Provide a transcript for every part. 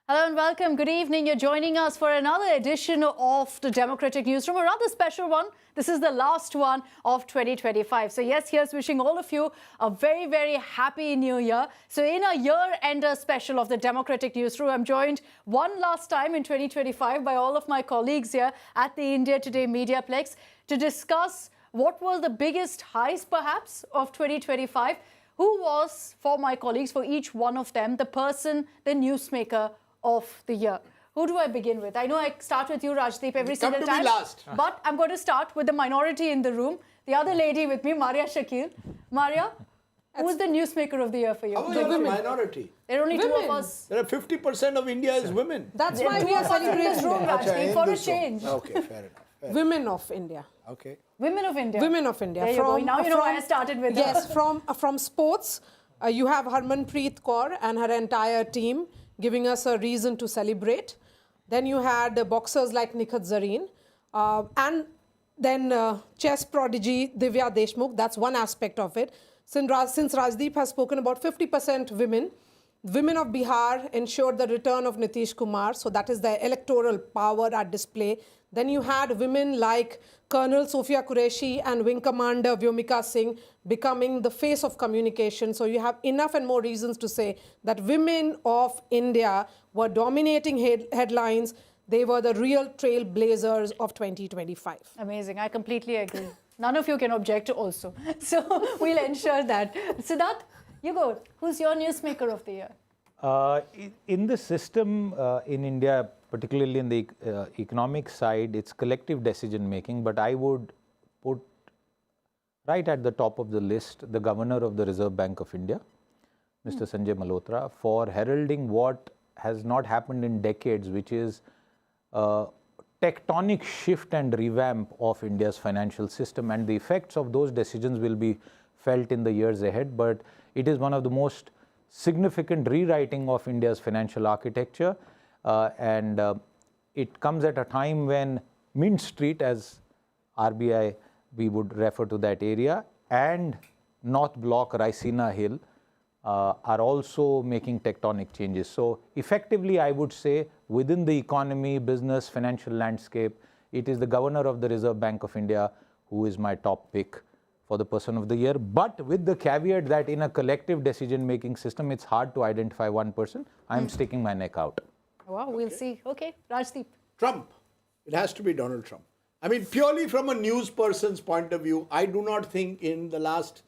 Hello and welcome. Good evening. You're joining us for another edition of the Democratic Newsroom, a rather special one. This is the last one of 2025. So yes, here's wishing all of you a very, very happy new year. So in a year-ender special of the Democratic Newsroom, I'm joined one last time in 2025 by all of my colleagues here at the India Today Mediaplex to discuss what were the biggest highs, perhaps, of 2025. Who was, for my colleagues, for each one of them, the person, the newsmaker of the year? Who do I begin with? I know I start with you, Rajdeep, every single time. Come to me last. But I'm going to start with the minority in the room. The other lady with me, Maria Shakil. Maria, who is the newsmaker of the year for you? How is it a minority? There are only two of us. There are 50% of India is women. That's There why are we two are of us in this room, celebrating Rajdeep, for a change. Okay, fair enough. women of India. Okay. Women of India. Women of India. There you go. Now you know why I started with yes, her. from sports, you have Harmanpreet Kaur and her entire team giving us a reason to celebrate. Then you had boxers like Nikhat Zareen. And then chess prodigy Divya Deshmukh. That's one aspect of it. Since Rajdeep has spoken about 50% women, women of Bihar ensured the return of Nitish Kumar. So that is the electoral power at display. Then you had women like Colonel Sophia Qureshi and Wing Commander Vyomika Singh becoming the face of communication. So you have enough and more reasons to say that women of India were dominating headlines. They were the real trailblazers of 2025. Amazing. I completely agree. None of you can object also. So we'll ensure that. Siddharth, you go. Who's your newsmaker of the year? In the system in India, particularly in the economic side, it's collective decision making, but I would put right at the top of the list the Governor of the Reserve Bank of India, Mr. Sanjay Malhotra, for heralding what has not happened in decades, which is a tectonic shift and revamp of India's financial system, and the effects of those decisions will be felt in the years ahead, but it is one of the most significant rewriting of India's financial architecture. And it comes at a time when Mint Street, as RBI, we would refer to that area, and North Block, Raisina Hill are also making tectonic changes. So effectively, I would say within the economy, business, financial landscape, it is the Governor of the Reserve Bank of India who is my top pick for the person of the year, but with the caveat that in a collective decision-making system, it's hard to identify one person. I'm sticking my neck out. Wow, we'll see. Okay, Rajdeep. Trump. It has to be Donald Trump. I mean, purely from a news person's point of view, I do not think in the last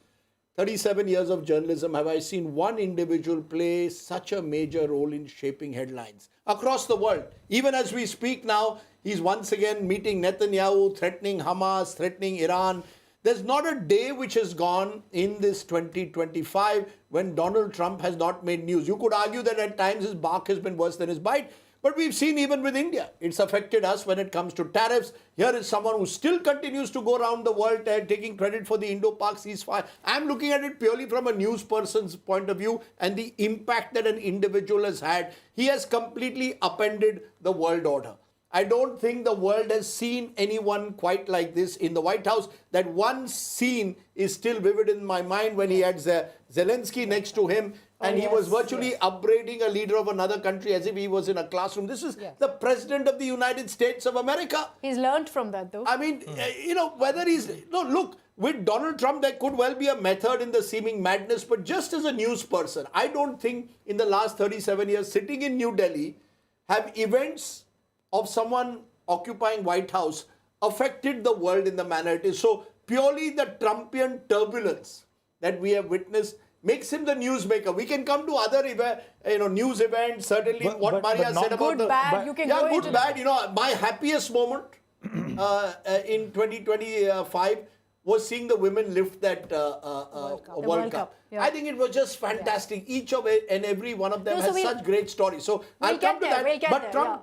37 years of journalism have I seen one individual play such a major role in shaping headlines across the world. Even as we speak now, he's once again meeting Netanyahu, threatening Hamas, threatening Iran. There's not a day which has gone in this 2025 when Donald Trump has not made news. You could argue that at times his bark has been worse than his bite. But we've seen even with India, it's affected us when it comes to tariffs. Here is someone who still continues to go around the world taking credit for the Indo-Pak ceasefire. I'm looking at it purely from a news person's point of view and the impact that an individual has had. He has completely upended the world order. I don't think the world has seen anyone quite like this in the White House. That one scene is still vivid in my mind when he had Zelensky next to him and he was virtually upbraiding a leader of another country as if he was in a classroom. This is the President of the United States of America. He's learned from that, though. I mean, you know, whether he's... No, look, with Donald Trump, there could well be a method in the seeming madness, but just as a news person, I don't think in the last 37 years, sitting in New Delhi, have events of someone occupying White House affected the world in the manner it is. So purely the Trumpian turbulence that we have witnessed makes him the newsmaker. We can come to other news events, certainly what Maria said about good, bad, you can go good, into bad. You know, my happiest moment in 2025 was seeing the women lift that World Cup. Yeah. I think it was just fantastic. Each of it and every one of them has such great stories. So I'll come to that. But Trump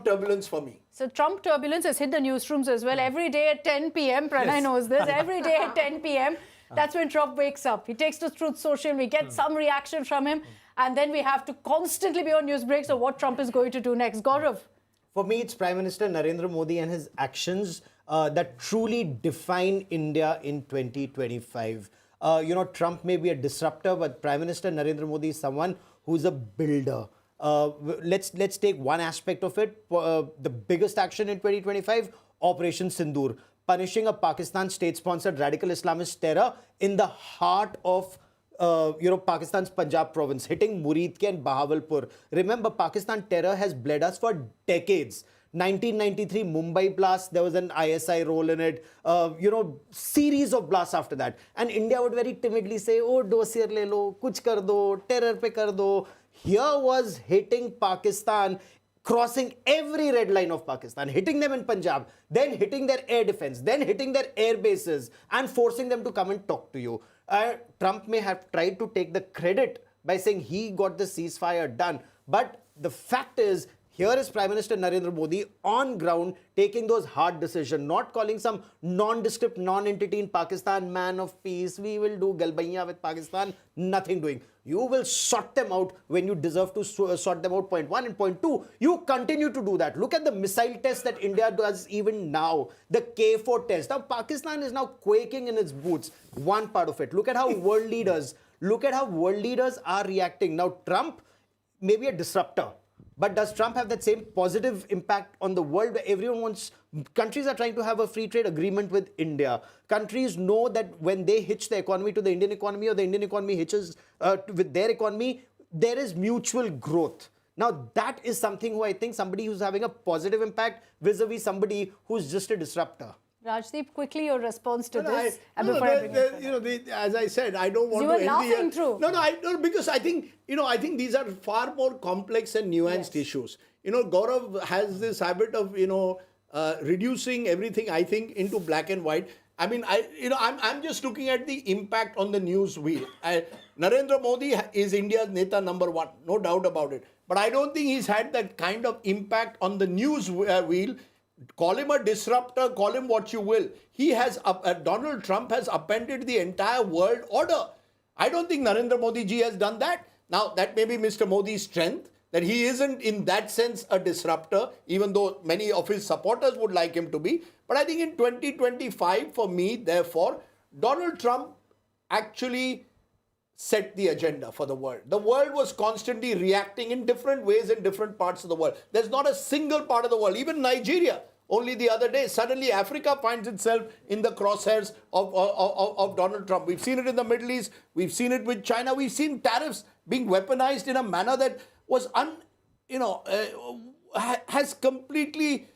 turbulence for me. So Trump turbulence has hit the newsrooms as well. Every day at 10 p.m., Pranay knows this. Every day at 10 p.m., that's when Trump wakes up. He takes to Truth Social. We get some reaction from him. And then we have to constantly be on news breaks of what Trump is going to do next. Gaurav. For me, it's Prime Minister Narendra Modi and his actions that truly define India in 2025. Trump may be a disruptor, but Prime Minister Narendra Modi is someone who's a builder. Let's take one aspect of it. The biggest action in 2025, Operation Sindoor, punishing a Pakistan state-sponsored radical Islamist terror in the heart of Pakistan's Punjab province, hitting Murid and Bahawalpur. Remember, Pakistan terror has bled us for decades. 1993 Mumbai blast, there was an ISI role in it. Series of blasts after that. And India would very timidly say, oh, dossier le lo, kuch kar do, terror pe kar do. Here was hitting Pakistan, crossing every red line of Pakistan, hitting them in Punjab, then hitting their air defense, then hitting their air bases, and forcing them to come and talk to you. Trump may have tried to take the credit by saying he got the ceasefire done. But the fact is, here is Prime Minister Narendra Modi on ground taking those hard decisions, not calling some nondescript non-entity in Pakistan, man of peace, we will do galbaiya with Pakistan, nothing doing. You will sort them out when you deserve to sort them out, point one. And point two, you continue to do that. Look at the missile test that India does even now, the K4 test. Now, Pakistan is now quaking in its boots. One part of it. Look at how world leaders are reacting. Now, Trump may be a disruptor. But does Trump have that same positive impact on the world where everyone wants, countries are trying to have a free trade agreement with India. Countries know that when they hitch the economy to the Indian economy or the Indian economy hitches with their economy, there is mutual growth. Now that is something who I think somebody who's having a positive impact vis-a-vis somebody who's just a disruptor. Rajdeep, quickly your response to this. As I said, I don't want you to were end laughing through. No, because I think these are far more complex and nuanced issues. Gaurav has this habit of reducing everything, I think, into black and white. I mean, I'm just looking at the impact on the news wheel. Narendra Modi is India's Neta #1, no doubt about it. But I don't think he's had that kind of impact on the news wheel. Call him a disruptor, call him what you will. Donald Trump has upended the entire world order. I don't think Narendra Modi ji has done that. Now, that may be Mr. Modi's strength, that he isn't in that sense a disruptor, even though many of his supporters would like him to be. But I think in 2025, for me, therefore, Donald Trump actually set the agenda for the world. The world was constantly reacting in different ways in different parts of the world. There's not a single part of the world, even Nigeria. Only the other day, suddenly Africa finds itself in the crosshairs of Donald Trump. We've seen it in the Middle East. We've seen it with China. We've seen tariffs being weaponized in a manner that was has completely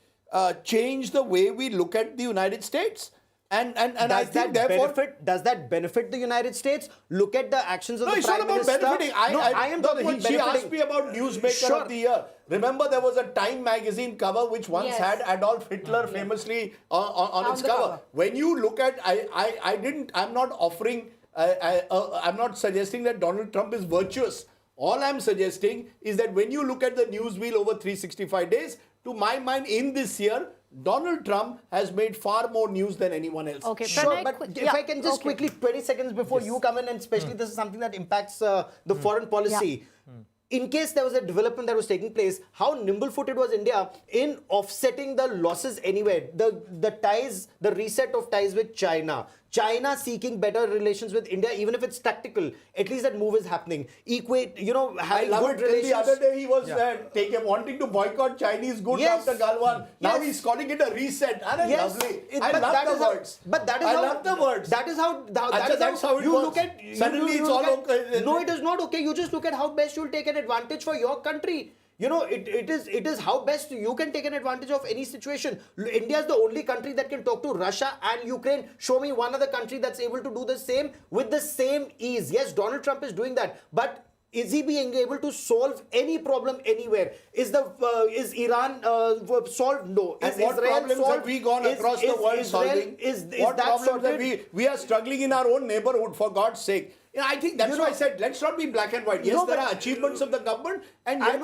changed the way we look at the United States. And I think therefore... Does that benefit the United States? Look at the actions of the Prime Minister. No, it's not about benefiting. She asked me about Newsmaker of the Year. Remember, there was a Time magazine cover which once had Adolf Hitler famously on its cover. When you look at... I'm not offering... I'm not suggesting that Donald Trump is virtuous. All I'm suggesting is that when you look at the news wheel over 365 days, to my mind, in this year, Donald Trump has made far more news than anyone else. Okay, sure, but if I can just quickly, 20 seconds before you come in, and especially this is something that impacts the foreign policy. In case there was a development that was taking place, how nimble-footed was India in offsetting the losses anywhere? The reset of ties with China. China seeking better relations with India, even if it's tactical. At least that move is happening. Having good relations. The other day he was wanting to boycott Chinese goods after Galwan. Now he's calling it a reset. Lovely. I love the words. That is how you look at. Suddenly it's all okay. No, it is not okay. You just look at how best you'll take an advantage for your country. It is how best you can take an advantage of any situation. India is the only country that can talk to Russia and Ukraine. Show me one other country that's able to do the same with the same ease. Yes, Donald Trump is doing that, but is he being able to solve any problem anywhere? Is Iran solved? No. And what problems have we gone across the world solving? What problems have we are struggling in our own neighborhood, for God's sake. I think that's why I said, let's not be black and white. Yes, there are achievements of the government, and yet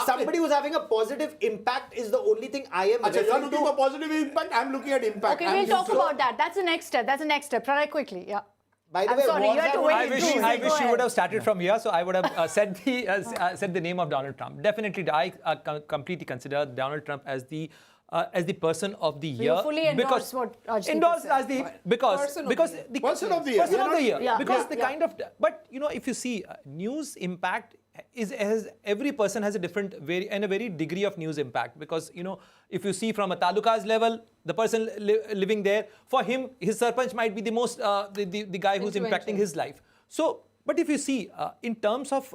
somebody who's having a positive impact is the only thing I am referring to. You're looking for positive impact, I'm looking at impact. Okay, we'll talk about that. That's the next step. Pranay, quickly. Yeah. By the way, sorry, you had to wait. I wish you would have started from here, so I would have said the name of Donald Trump. Definitely, I completely consider Donald Trump as the person of the year. You fully endorse what Rajdeep said. Because the person of the year. Person of the year. Because the kind of, but if you see news impact every person has a different and a very degree of news impact, because if you see from a taluka's level, the person living there, for him his sarpanch might be the most the guy who's impacting his life. So, but if you see in terms of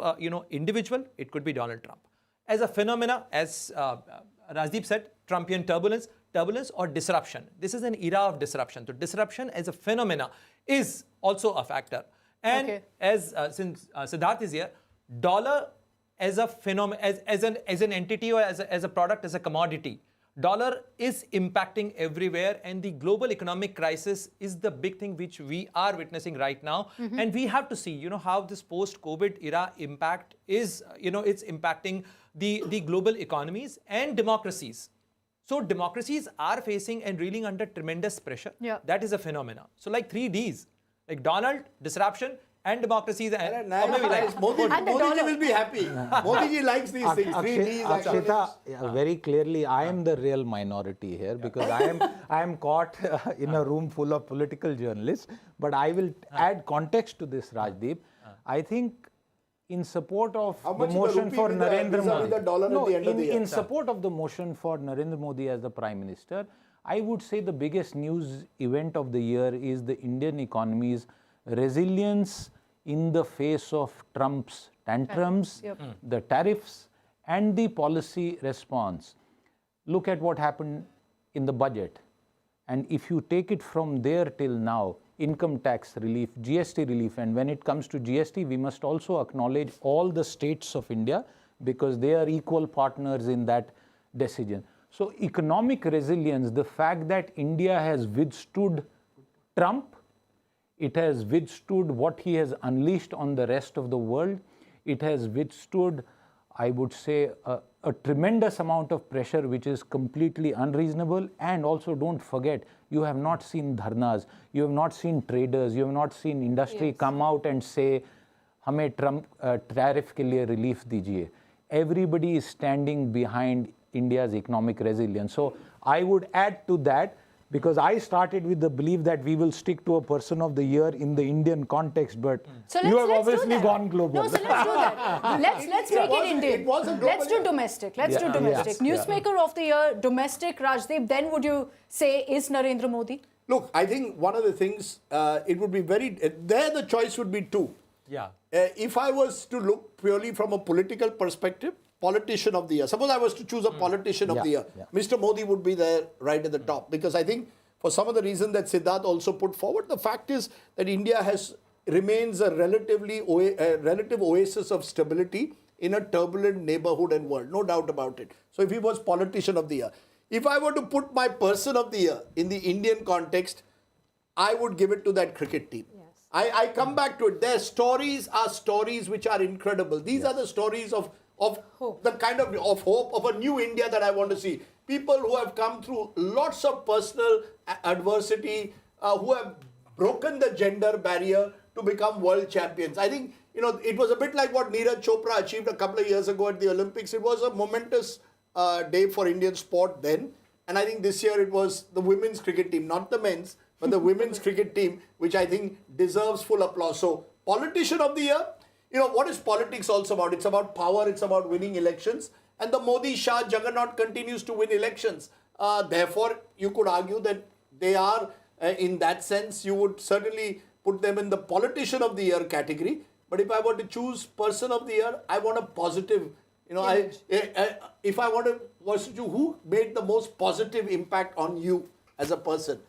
individual, it could be Donald Trump. As a phenomena, as Rajdeep said, Trumpian turbulence or disruption. This is an era of disruption. So disruption as a phenomena is also a factor. And as since Siddharth is here, dollar as a phenomenon, as an entity or as a product, as a commodity, dollar is impacting everywhere, and the global economic crisis is the big thing which we are witnessing right now. And we have to see, how this post-COVID era impact is, it's impacting the global economies and democracies. So democracies are facing and reeling under tremendous pressure. Yeah. That is a phenomena. So like 3 Ds, like Donald, disruption, and democracies. And Modi will be happy. Modi ji likes these things. 3 Ds. Akshita, very clearly, I am the real minority here, because I am caught in a room full of political journalists. But I will add context to this, Rajdeep. I think in support of the motion for Narendra Modi, in support of the motion for Narendra Modi as the Prime Minister, I would say the biggest news event of the year is the Indian economy's resilience in the face of Trump's tantrums, the tariffs, and the policy response. Look at what happened in the budget. And if you take it from there till now, income tax relief, GST relief, and when it comes to GST, we must also acknowledge all the states of India, because they are equal partners in that decision. So economic resilience, the fact that India has withstood Trump, it has withstood what he has unleashed on the rest of the world, it has withstood, I would say, a tremendous amount of pressure which is completely unreasonable. And also, don't forget, you have not seen dharnas, you have not seen traders, you have not seen industry come out and say, hame Trump tariff ke liye relief dijiye. Everybody is standing behind India's economic resilience. So I would add to that, because I started with the belief that we will stick to a person of the year in the Indian context, but so you have obviously gone global. No, so let's do that. Let's make it Indian. Let's do domestic. Let's do domestic. Newsmaker of the year, domestic, Rajdeep, then would you say is Narendra Modi? Look, I think one of the things, it would be there the choice would be 2. Yeah. If I was to look purely from a political perspective, politician of the year. Suppose I was to choose a politician of the year. Mr. Modi would be there right at the top, because I think for some of the reason that Siddharth also put forward, the fact is that India remains a relative oasis of stability in a turbulent neighborhood and world. No doubt about it. So if he was politician of the year. If I were to put my person of the year in the Indian context, I would give it to that cricket team. I come back to it. Their stories are stories which are incredible. These are the stories of hope. The kind of hope of a new India that I want to see. People who have come through lots of personal adversity, who have broken the gender barrier to become world champions. I think, it was a bit like what Neeraj Chopra achieved a couple of years ago at the Olympics. It was a momentous day for Indian sport then. And I think this year it was the women's cricket team, not the men's, but the women's cricket team, which I think deserves full applause. So, politician of the year. What is politics also about? It's about power, it's about winning elections. And the Modi Shah juggernaut continues to win elections. Therefore, you could argue that they are, in that sense, you would certainly put them in the politician of the year category. But if I were to choose person of the year, I want a positive, if I was to choose who made the most positive impact on you as a person.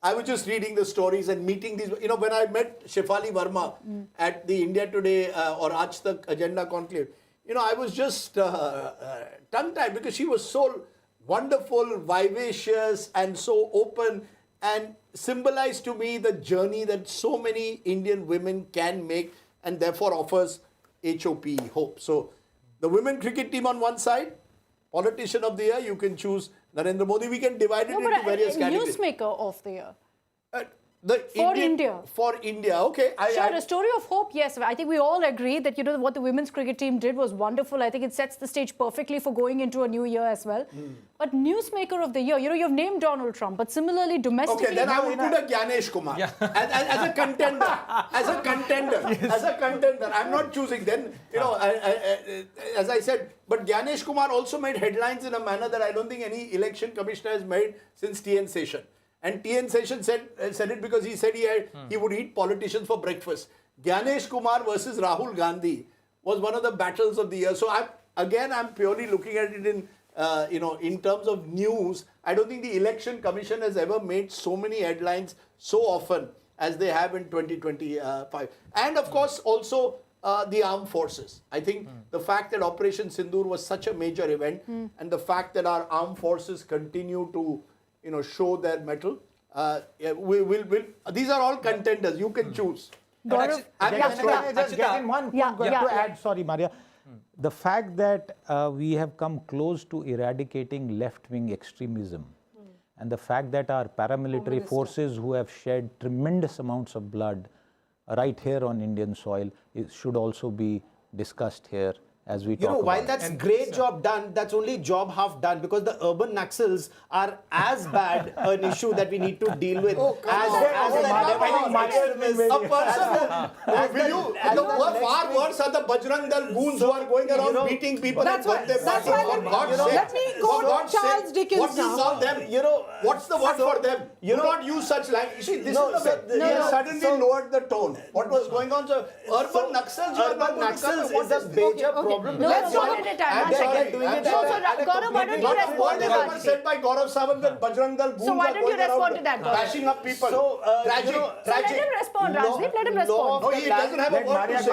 I was just reading the stories and meeting these. When I met Shefali Verma at the India Today or Aaj Tak Agenda Conclave, I was just tongue-tied, because she was so wonderful, vivacious, and so open, and symbolized to me the journey that so many Indian women can make, and therefore offers hope. So, the women cricket team on one side, politician of the year, you can choose Narendra Modi. We can divide it into various categories. Newsmaker of the year. For India. For India, okay. Sure, a story of hope, yes. I think we all agree that, what the women's cricket team did was wonderful. I think it sets the stage perfectly for going into a new year as well. But Newsmaker of the Year, you've named Donald Trump, but similarly domestically... Okay, then I would put a Gyanesh Kumar as a contender. As a contender. I'm not choosing then, as I said, but Gyanesh Kumar also made headlines in a manner that I don't think any election commissioner has made since T.N. Session. And T.N. Session said it because he said he would eat politicians for breakfast. Gyanesh Kumar versus Rahul Gandhi was one of the battles of the year. So I'm purely looking at it in terms of news. I don't think the election commission has ever made so many headlines so often as they have in 2025. And of course also the armed forces. I think the fact that Operation Sindoor was such a major event and the fact that our armed forces continue to show their mettle. These are all contenders. You can choose. Gaurav, Just get in one point to add. Sorry, Maria. The fact that we have come close to eradicating left-wing extremism and the fact that our paramilitary forces who have shed tremendous amounts of blood right here on Indian soil should also be discussed here as we talk about. While that's great job done, that's only job half done because the urban Naxals are as bad an issue that we need to deal with far worse are the Bajrang Dal goons who are going around beating people. That's why let me go to Charles Dickens What now. you call them? What's the word for them? Do not use such language. You see, this is the way. He has suddenly lowered the tone. What was going on? So, urban Naxals is a major problem. Let's one at a time. Gaurav, why don't you respond to that? Never said by Gaurav Sawant that Bajrang Dal goons why don't you respond to that, Gaurav? bashing up people. So, tragic. Let him respond, Rajdeep. Let him respond. No, he doesn't have a word to say.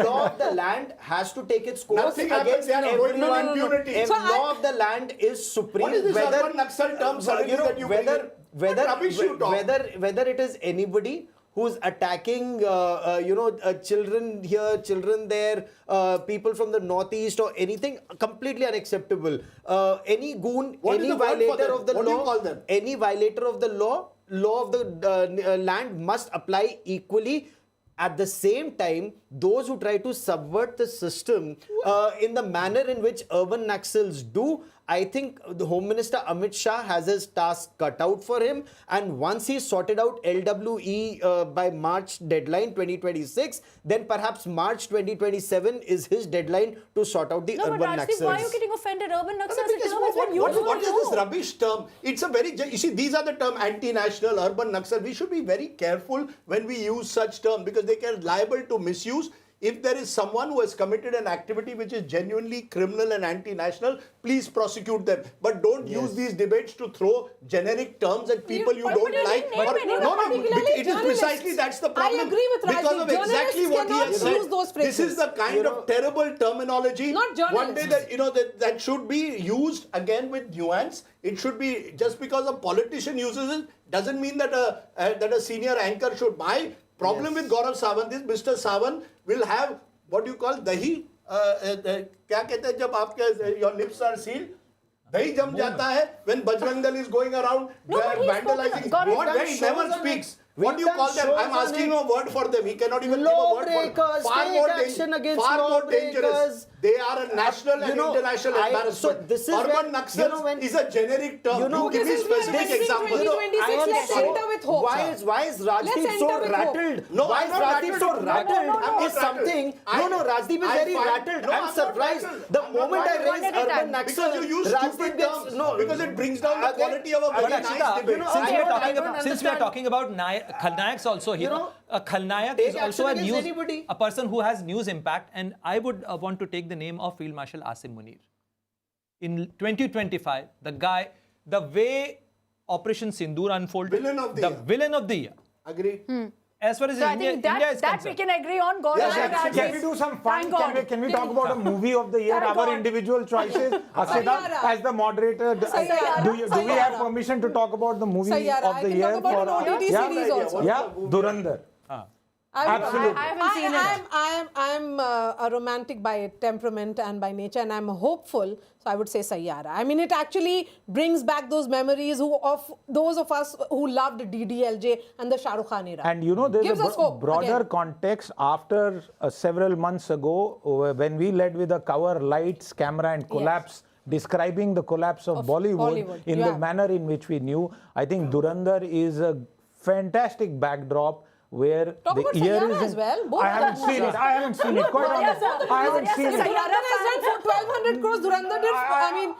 Law of the land has to take its course Nothing happens. against They are going on everyone. impunity. If law of the land is supreme, What is this urban Naxal term suddenly that you bring in? What rubbish you talk? whether it is anybody who's attacking, children here, children there, people from the northeast or anything, completely unacceptable. Any goon, any violator of the law, any violator of the law of the land must apply equally. At the same time, those who try to subvert the system in the manner in which urban Naxals do, I think the Home Minister Amit Shah has his task cut out for him. And once he's sorted out LWE by March deadline 2026, then perhaps March 2027 is his deadline to sort out the urban Rajdeep, Naxals. why are you getting offended? Urban Naxals is a term What is this rubbish term? It's a very, you see, these are the term anti-national, urban Naxal. We should be very careful when we use such terms because they can liable to misuse. If there is someone who has committed an activity which is genuinely criminal and anti-national, please prosecute them. But don't use these debates to throw generic terms at people you don't like. It is precisely that's the problem. I agree with Rajdeep. Because of exactly what he has said. Use those phrases. This is the kind of terrible terminology. Not journalists. One day that that should be used again with nuance. It should be just because a politician uses it doesn't mean that a senior anchor should. My problem with Gaurav Sawant is Mr. Sawant will have what you call dahi. क्या कहते हैं जब आपके your lips are sealed? dahi jam jata hai when Bajrang Dal is going around vandalizing. When he never speaks. What do you call them? I'm asking a word for them. He cannot even give a word for them. Far more dangerous. They are a national and international embarrassment. So this is urban Naxals is a generic term. You give me specific examples. Let's enter with hope. Why is Rajdeep so rattled? No, why I'm is not Rajdeep so rattled? I'm Is something? Rajdeep is very rattled. I'm surprised. The moment I raise urban Naxals, because you use stupid terms. Because it brings down the quality of a very nice debate. Since we are talking about Khalnayaks also here, a Khalnayak is also a person who has news impact, and I would want to take the name of Field Marshal Asim Munir. In 2025, the way Operation Sindoor unfolded, villain of the year. Agree. As far as India is that concerned. we can agree on. Can we do some fun? Can we talk about a movie of the year, our individual choices? Asida, as the moderator, do we have permission to talk about the movie of the year? Talk about an OTT series also. Yeah, Durandar. Absolutely. I haven't seen it. I'm a romantic by temperament and by nature, and I'm hopeful. So I would say Sayyara. I mean, it actually brings back those memories of those of us who loved DDLJ and the Shah Rukh Khan era. And you know, there's Gives us a hope broader again. context after several months ago when we led with a cover, lights, camera and collapse, describing the collapse of Bollywood in the manner in which we knew. I think Dhurandhar is a fantastic backdrop where Talk the about year Sayyara is as well. Both I haven't seen it. I haven't seen it. Quite honest. I haven't seen it. Sayyara has done for 1,200 crores. Dhurandhar did,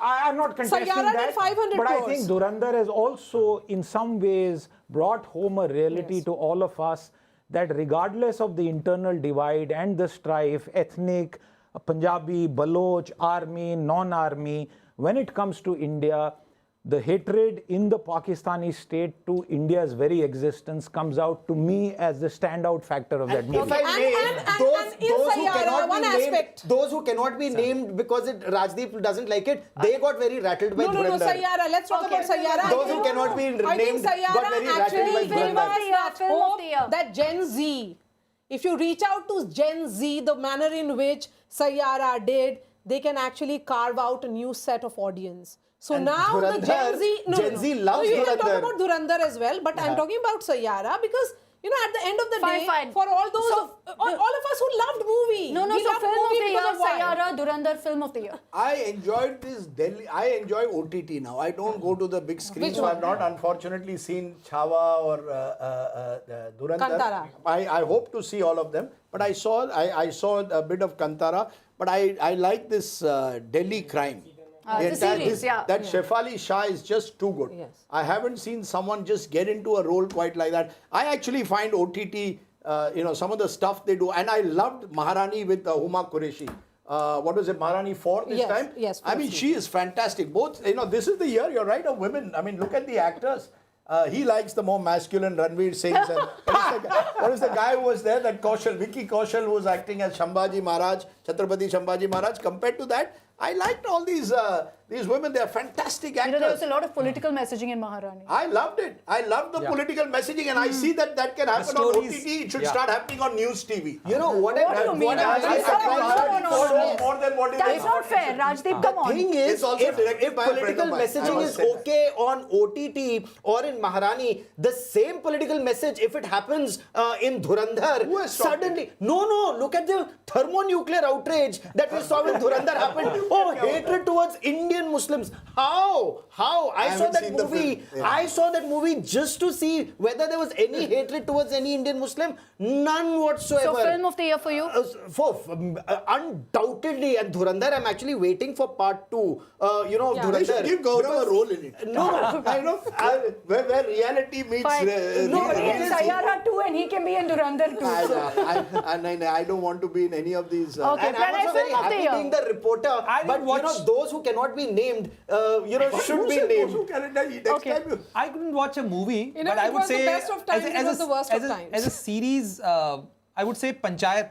I'm not contesting Sayyara that, did 500 but crores. I think Dhurandhar has also, in some ways, brought home a reality to all of us that regardless of the internal divide and the strife, ethnic, Punjabi, Baloch, army, non-army, when it comes to India, the hatred in the Pakistani state to India's very existence comes out to me as the standout factor of that movie. If I may, those who cannot be named because Rajdeep doesn't like it, they got very rattled by Dhurandhar. No, Sayyara. Let's talk about Sayyara. Those who cannot be named got very rattled by Dhurandhar. Film of the year. That Gen Z, if you reach out to Gen Z, the manner in which Sayyara did, they can actually carve out a new set of audience. So And now the Gen Z... Gen Z loves you can Dhurandhar. talk about Dhurandhar as well, but I'm talking about Sayyara because, you know, at the end of the day, for all those all of us who loved movie. No, we so loved film of movie the year, because of why? Sayyara, Dhurandhar, film of the year. I enjoyed this Delhi. I enjoy OTT now. I don't go to the big screen, Which so one? I've not unfortunately seen Chhawa or Dhurandhar. Kantara. I hope to see all of them, but I saw a bit of Kantara. But I like this Delhi crime. The series, That Shefali Shah is just too good. Yes. I haven't seen someone just get into a role quite like that. I actually find OTT, some of the stuff they do, and I loved Maharani with Huma Qureshi. What was it, Maharani 4 this time? Yes. I mean, she is fantastic. Both, this is the year, you're right, of women. I mean, look at the actors. He likes the more masculine Ranveer Singhs. And what is the guy who was there, that Kaushal, Vicky Kaushal, who was acting as Shambhaji Maharaj, Chhatrapati Shambhaji Maharaj. Compared to that, I liked all these women. They are fantastic actors. There was a lot of political messaging in Maharani. I loved it. I loved the political messaging, and I see that can happen on OTT. It should start happening on News TV. You know what? What do you mean? That's more than what it is. That's not fair, Rajdeep, come on. The thing is, It's also directed if by a friend political of mine. I messaging must is say that. okay on OTT or in Maharani, the same political message, if it happens in Dhurandhar, Who has stopped suddenly... No, look at the thermonuclear outrage that we saw when Dhurandhar happened. Oh, hatred towards Indian Muslims. How? I saw haven't that seen the movie. film. Yeah. I saw that movie just to see whether there was any hatred towards any Indian Muslim. None whatsoever. So film of the year for you? Undoubtedly, and Dhurandhar, I'm actually waiting for part 2. Of They Dhurandhar. should give Gaurav a role in it. No, I know. Where reality meets... Fine. Nobody in reality. Sayyara 2 and he can be in Dhurandhar 2. I don't want to be in any of these. Okay. And I'm also very Film of the happy year. being the reporter. But those who cannot be named, should be named. I couldn't watch a movie, You know, but I it would was the say best of times, it was the worst of times. As a series, I would say Panchayat.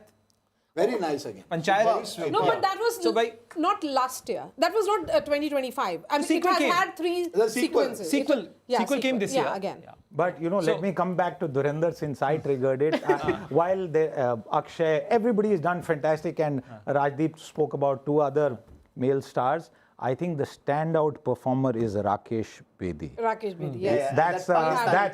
Very nice again. Panchayat. Very sweet. No, but that was So not last year. That was not 2025. I mean, it Sequel has came. had 3 The sequel. sequences. Sequel came this year. Yeah, again. Yeah. But let me come back to Dhurandhar since I triggered it. While Akshay, everybody has done fantastic, and Rajdeep spoke about 2 other male stars. I think the standout performer is Rakesh Bedi. Rakesh Bedi, yes. That's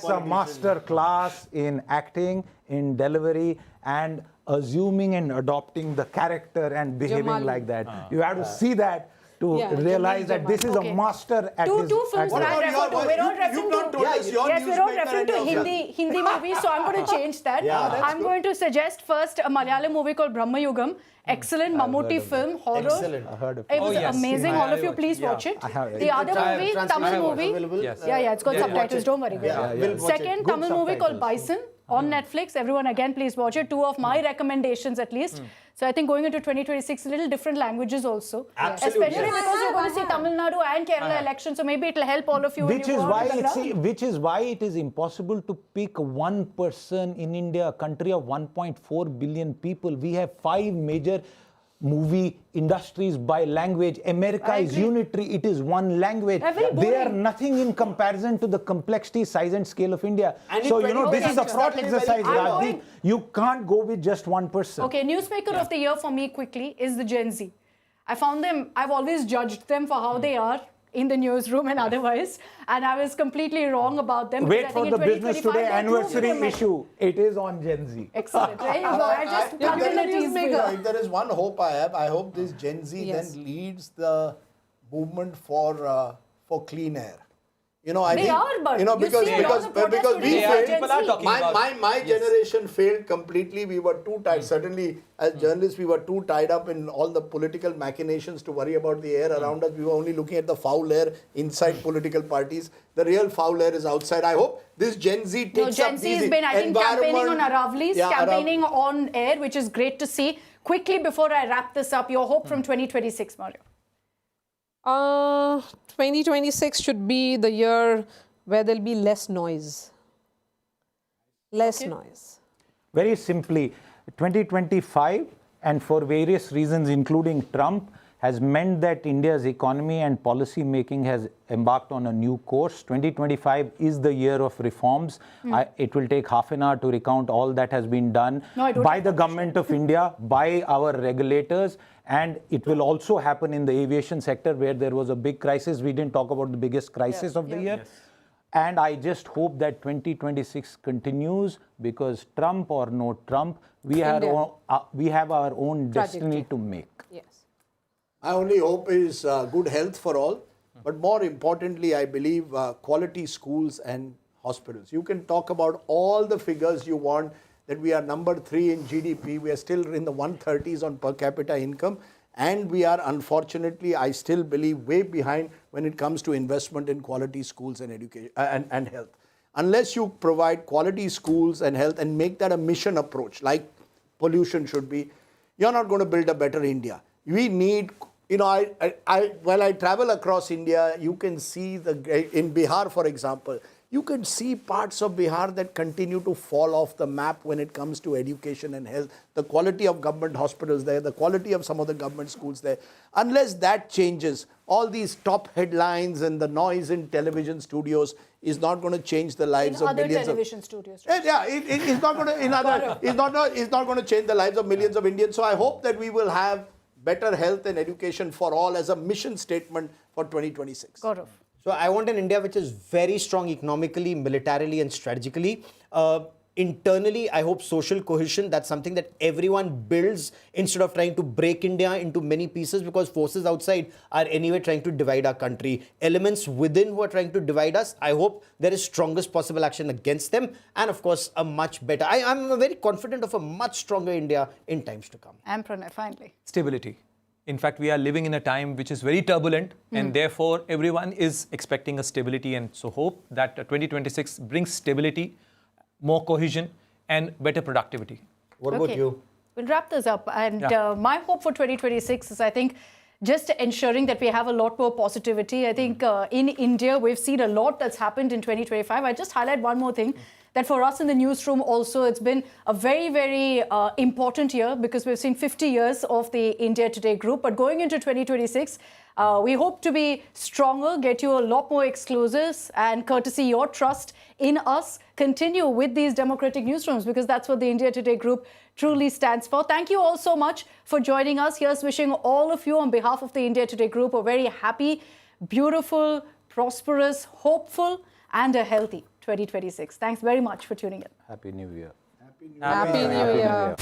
a master class in acting, in delivery, and assuming and adopting the character and behaving Jamal. like that. You have to see that to realize that this is a master at Two his... films at that I his- refer to. We're not referring to... Yes, Yes, we're not referring to Hindi movies, so I'm going to change that. I'm going to suggest first a Malayalam movie called Brahma Yugam. Excellent Mammootty film, horror. Excellent. I heard of It was yes. amazing. All of you, please watch it. The other movie, Tamil movie. Available. Yes. Yeah, it's got subtitles. Don't worry. We'll watch Second it. Tamil movie called Bison on Netflix. Everyone, again, please watch it. 2 of my recommendations, at least. So I think going into 2026, a little different languages also. Absolutely. Especially because you're going to see Tamil Nadu and Kerala elections. So maybe it'll help all of you. Which when you is go why out on the ground. which is why it is impossible to pick one person in India, a country of 1.4 billion people. We have 5 major movie industries by language. America is unitary. It is one language. They are nothing in comparison to the complexity, size and scale of India. So, this is a fraught exercise, Rajdeep. You can't go with just one person. Okay, Newsmaker of the Year for me quickly is the Gen Z. I've always judged them for how they are in the newsroom and otherwise, and I was completely wrong about them. Wait for the Business Today anniversary issue. It is on Gen Z. Excellent. There you go. I just if there is one hope I have, I hope this Gen Z then leads the movement for clean air. I they think, are, but because we failed. My Yes. generation failed completely. We were too tied. Certainly, as journalists, we were too tied up in all the political machinations to worry about the air around us. We were only looking at the foul air inside political parties. The real foul air is outside. I hope this Gen Z takes Gen Z has been, I think, campaigning on Aravali's, campaigning on air, which is great to see. Quickly, before I wrap this up, your hope from 2026, Mario. 2026 should be the year where there'll be less noise. Less noise. Very simply, 2025, and for various reasons, including Trump, has meant that India's economy and policy making has embarked on a new course. 2025 is the year of reforms. It will take half an hour to recount all that has been done by the government of India, by our regulators, and it will also happen in the aviation sector where there was a big crisis. We didn't talk about the biggest crisis of the year. Yes. And I just hope that 2026 continues, because Trump or no Trump, we have our own destiny to make. Yes. I only hope is good health for all, but more importantly, I believe quality schools and hospitals. You can talk about all the figures you want, that we are number 3 in GDP. We are still in the 130s on per capita income. And we are, unfortunately, I still believe, way behind when it comes to investment in quality schools and education and health. Unless you provide quality schools and health and make that a mission approach, like pollution should be, you're not going to build a better India. We need, while I travel across India, you can see in Bihar, for example, you can see parts of Bihar that continue to fall off the map when it comes to education and health. The quality of government hospitals there, the quality of some of the government schools there. Unless that changes, all these top headlines and the noise in television studios is not going to change the lives of millions of television studios. Right? Yeah, it's not going to. It's not going to change the lives of millions of Indians. So I hope that we will have better health and education for all as a mission statement for 2026. Gaurav. So I want an India which is very strong economically, militarily and strategically. Internally, I hope social cohesion, that's something that everyone builds instead of trying to break India into many pieces, because forces outside are anyway trying to divide our country. Elements within who are trying to divide us, I hope there is strongest possible action against them. And of course, a much better, I'm very confident of a much stronger India in times to come. And Pranay, finally. Stability. In fact, we are living in a time which is very turbulent, and therefore everyone is expecting a stability, and so hope that 2026 brings stability, more cohesion and better productivity. What about you? We'll wrap this up, and my hope for 2026 is, I think, just ensuring that we have a lot more positivity. I think in India, we've seen a lot that's happened in 2025. I just highlight one more thing. That for us in the newsroom also, it's been a very, very important year, because we've seen 50 years of the India Today group. But going into 2026, we hope to be stronger, get you a lot more exclusives, and courtesy your trust in us, continue with these democratic newsrooms, because that's what the India Today group truly stands for. Thank you all so much for joining us. Here's wishing all of you on behalf of the India Today group a very happy, beautiful, prosperous, hopeful, and a healthy 2026. Thanks very much for tuning in. Happy New Year. Happy New Year.